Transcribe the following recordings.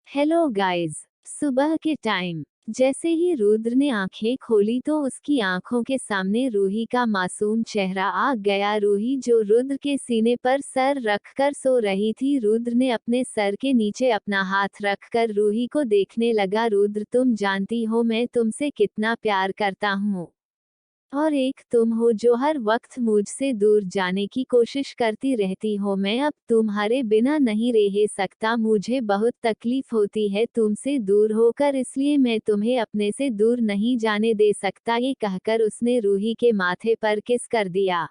Hello guys. सुबह के time जैसे ही रुद्र ने आंखें खोली तो उसकी आंखों के सामने रूही का मासूम चेहरा आ गया। रूही जो रुद्र के सीने पर सर रखकर सो रही थी। रुद्र ने अपने सर के नीचे अपना हाथ रखकर रूही को देखने लगा। रुद्र, तुम जानती हो मैं तुमसे कितना प्यार करता हूँ, और एक तुम हो जो हर वक्त मुझसे दूर जाने की कोशिश करती रहती हो। मैं अब तुम्हारे बिना नहीं रह सकता। मुझे बहुत तकलीफ होती है तुमसे दूर होकर, इसलिए मैं तुम्हें अपने से दूर नहीं जाने दे सकता। ये कहकर उसने रूही के माथे पर किस कर दिया।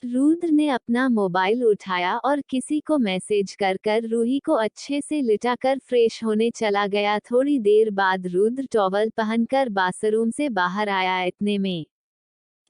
रुद्र ने अपना मोबाइल उठाया और किसी को मैसेज कर कर रूही को अच्छे से लिटाकर फ्रेश होने चला गया। थोड़ी देर बाद रुद्र टॉवल पहनकर बाथरूम से बाहर आया। इतने में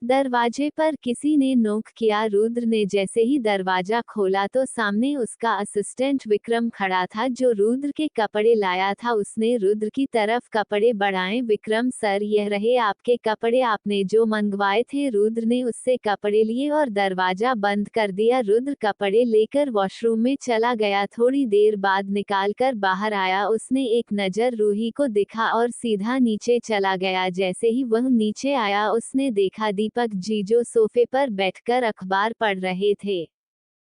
दरवाजे पर किसी ने नॉक किया। रुद्र ने जैसे ही दरवाजा खोला तो सामने उसका असिस्टेंट विक्रम खड़ा था जो रुद्र के कपड़े लाया था। उसने रुद्र की तरफ कपड़े बढ़ाए। विक्रम सर, यह रहे आपके कपड़े, आपने जो मंगवाए थे। रुद्र ने उससे कपड़े लिए और दरवाजा बंद कर दिया। रुद्र कपड़े लेकर वॉशरूम में चला गया। थोड़ी देर बाद निकाल कर बाहर आया। उसने एक नज़र रूही को देखा और सीधा नीचे चला गया। जैसे ही वह नीचे आया उसने देखा दीपक जी जो सोफे पर बैठकर अखबार पढ़ रहे थे।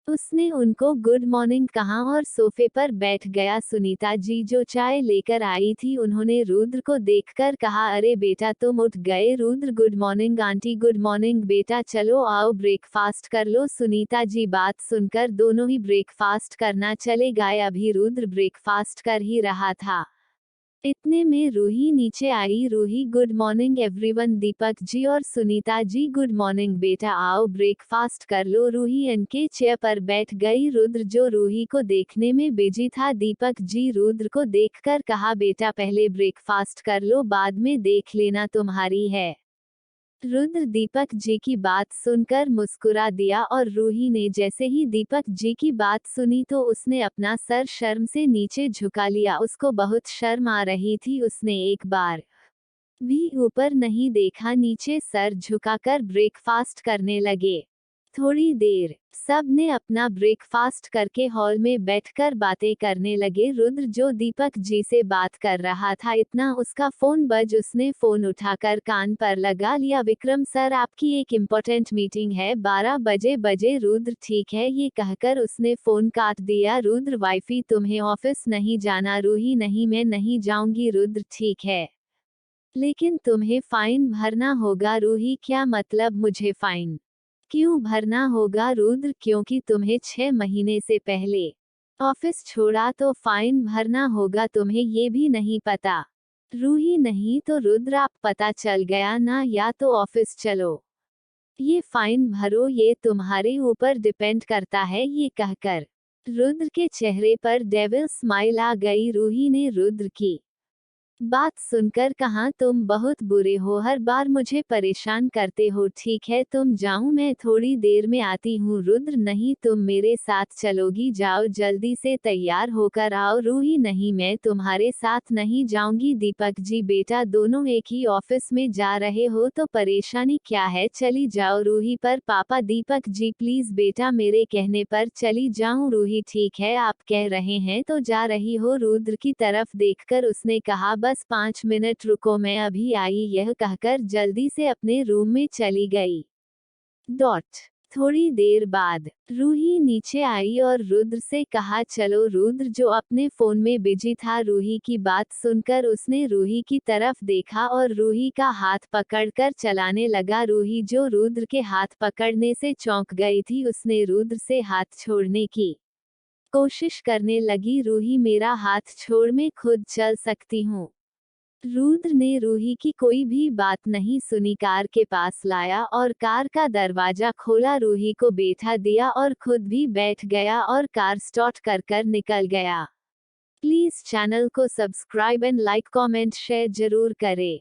उसने उनको गुड मॉर्निंग कहा और सोफे पर बैठ गया। सुनीता जी जो चाय लेकर आई थी, उन्होंने रुद्र को देखकर कहा, अरे बेटा तुम उठ गए। Rudra, good morning aunty. Good morning बेटा, चलो आओ ब्रेकफास्ट कर लो। सुनीता जी बात सुनकर दोनों ही ब्रेकफास्ट करना चले गए। अभी रुद्र ब्रेकफास्ट कर ही रहा था, इतने में रूही नीचे आई। Roohi, good morning everyone. Deepak ji और सुनीता जी, गुड मॉर्निंग बेटा, आओ ब्रेकफास्ट कर लो। रूही इनके चेयर पर बैठ गई। रुद्र जो रूही को देखने में बिजी था, दीपक जी रुद्र को देखकर कहा, बेटा पहले ब्रेकफास्ट कर लो, बाद में देख लेना तुम्हारी है। रुद्र दीपक जी की बात सुनकर मुस्कुरा दिया और रूही ने जैसे ही दीपक जी की बात सुनी तो उसने अपना सर शर्म से नीचे झुका लिया। उसको बहुत शर्म आ रही थी। उसने एक बार भी ऊपर नहीं देखा, नीचे सर झुकाकर ब्रेकफास्ट करने लगे। थोड़ी देर सब ने अपना ब्रेकफास्ट करके हॉल में बैठकर बातें करने लगे। रुद्र जो दीपक जी से बात कर रहा था, इतना उसका फोन बज, उसने फोन उठाकर कान पर लगा लिया। विक्रम सर, आपकी एक इम्पोर्टेंट मीटिंग है, 12 बजे। रुद्र, ठीक है, ये कहकर उसने फोन काट दिया। रुद्र, वाइफी तुम्हें ऑफिस नहीं जाना। रूही, नहीं मैं नहीं जाऊंगी। रुद्र, ठीक है, लेकिन तुम्हें फाइन भरना होगा। रूही, क्या मतलब, मुझे फाइन क्यों भरना होगा? रुद्र, क्योंकि तुम्हें 6 महीने से पहले ऑफिस छोड़ा तो फाइन भरना होगा। तुम्हें ये भी नहीं पता? रूही, नहीं तो रुद्र, आप पता चल गया ना, या तो ऑफिस चलो, ये फाइन भरो, ये तुम्हारे ऊपर डिपेंड करता है। ये कहकर रुद्र के चेहरे पर डेविल स्माइल आ गई। रूही ने रुद्र की बात सुनकर कहा, तुम बहुत बुरे हो, हर बार मुझे परेशान करते हो। ठीक है, तुम जाऊं, मैं थोड़ी देर में आती हूँ। रुद्र, नहीं, तुम मेरे साथ चलोगी, जाओ जल्दी से तैयार होकर आओ। रूही, नहीं, मैं तुम्हारे साथ नहीं जाऊंगी। दीपक जी, बेटा दोनों एक ही ऑफिस में जा रहे हो तो परेशानी क्या है, चली जाओ। रूही, पर पापा। दीपक जी, प्लीज बेटा, मेरे कहने पर चली जाऊं। रूही, ठीक है, आप कह रहे हैं तो जा रही हो। रुद्र की तरफ देखकर उसने कहा, बस 5 मिनट रुको, मैं अभी आई। यह कहकर जल्दी से अपने रूम में चली गई। थोड़ी देर बाद रूही नीचे आई और रुद्र से कहा, चलो। रुद्र जो अपने फोन में बिजी था, रूही की बात सुनकर उसने रूही की तरफ देखा और रूही का हाथ पकड़कर चलाने लगा। रूही जो रुद्र के हाथ पकड़ने से चौंक गई थी, उसने रुद्र से हाथ छोड़ने की कोशिश करने लगी। रूही, मेरा हाथ छोड़, मैं खुद चल सकती हूँ। रुद्र ने रूही की कोई भी बात नहीं सुनी, कार के पास लाया और कार का दरवाजा खोला, रूही को बैठा दिया और खुद भी बैठ गया और कार स्टार्ट कर कर निकल गया। प्लीज चैनल को subscribe and like, comment, share जरूर करें।